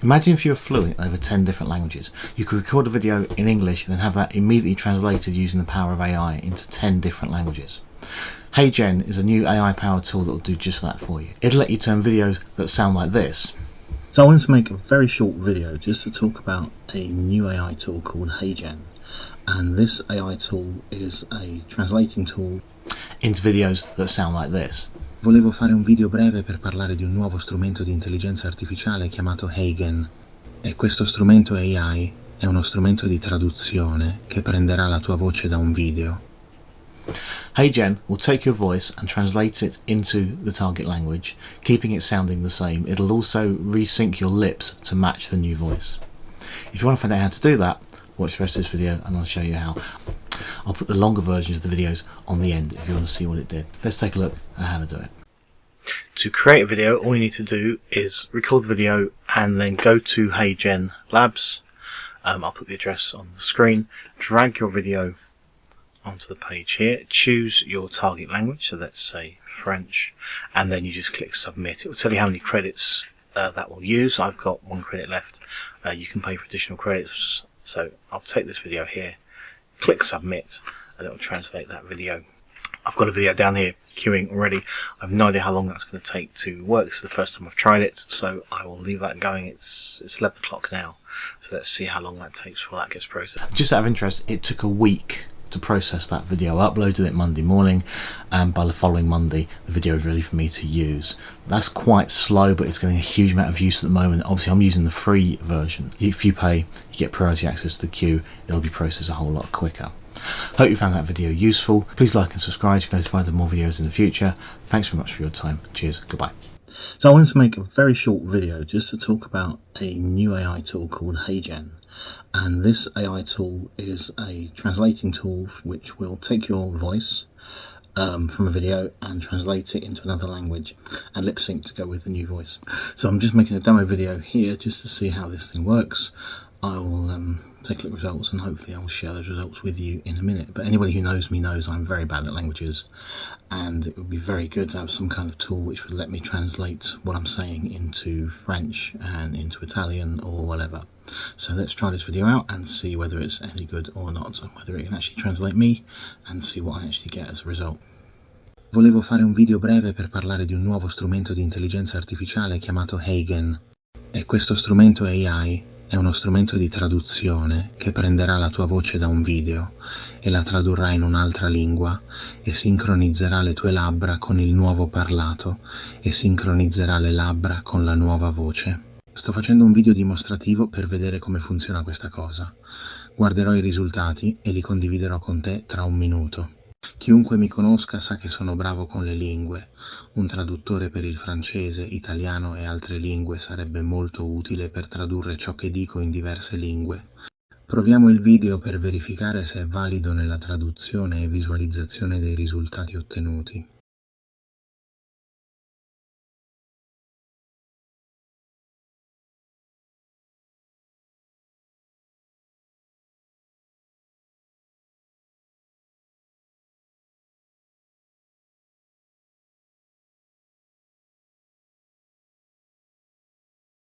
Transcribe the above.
Imagine if you were fluent over 10 different languages. You could record a video in English and then have that immediately translated using the power of AI into 10 different languages. HeyGen is a new AI powered tool that will do just that for you. It'll let you turn videos that sound like this. So I wanted to make a very short video just to talk about a new AI tool called HeyGen. And this AI tool is a translating tool into videos that sound like this. Volevo fare un video breve per parlare di un nuovo strumento di intelligenza artificiale chiamato HeyGen. E questo strumento AI è uno strumento di traduzione che prenderà la tua voce da un video. HeyGen will take your voice and translate it into the target language, keeping it sounding the same. It'll also resync your lips to match the new voice. If you want to find out how to do that, watch the rest of this video and I'll show you how. I'll put the longer versions of the videos on the end if you want to see what it did. Let's take a look at how to do it. To create a video, all you need to do is record the video and then go to HeyGen Labs. I'll put the address on the screen. Drag your video onto the page here. Choose your target language, so let's say French, and then you just click submit. It will tell you how many credits that will use. I've got 1 credit left. You can pay for additional credits, so I'll take this video here, click submit, and it will translate that video. I've got a video down here queuing already. I have no idea how long that's going to take to work. This is the first time I've tried it, so I will leave that going. It's 11 o'clock now, so let's see how long that takes before that gets processed. Just out of interest, it took a week to process that video. I uploaded it Monday morning, and by the following Monday the video is ready for me to use. That's quite slow, but it's getting a huge amount of use at the moment. Obviously I'm using the free version. If you pay, you get priority access to the queue. It'll be processed a whole lot quicker. Hope you found that video useful. Please like and subscribe to be notified of more videos in the future. Thanks very much for your time. Cheers. Goodbye. So I wanted to make a very short video just to talk about a new AI tool called HeyGen. And this AI tool is a translating tool which will take your voice from a video and translate it into another language and lip sync to go with the new voice. So I'm just making a demo video here just to see how this thing works. I will take a look at results and hopefully I will share those results with you in a minute. But anybody who knows me knows I'm very bad at languages, and it would be very good to have some kind of tool which would let me translate what I'm saying into French and into Italian or whatever. So let's try this video out and see whether it's any good or not, and whether it can actually translate me, and see what I actually get as a result. Volevo fare un video breve per parlare di un nuovo strumento di intelligenza artificiale chiamato HeyGen. E questo strumento AI è uno strumento di traduzione che prenderà la tua voce da un video e la tradurrà in un'altra lingua e sincronizzerà le tue labbra con il nuovo parlato e sincronizzerà le labbra con la nuova voce. Sto facendo un video dimostrativo per vedere come funziona questa cosa. Guarderò i risultati e li condividerò con te tra un minuto. Chiunque mi conosca sa che sono bravo con le lingue. Un traduttore per il francese, italiano e altre lingue sarebbe molto utile per tradurre ciò che dico in diverse lingue. Proviamo il video per verificare se è valido nella traduzione e visualizzazione dei risultati ottenuti.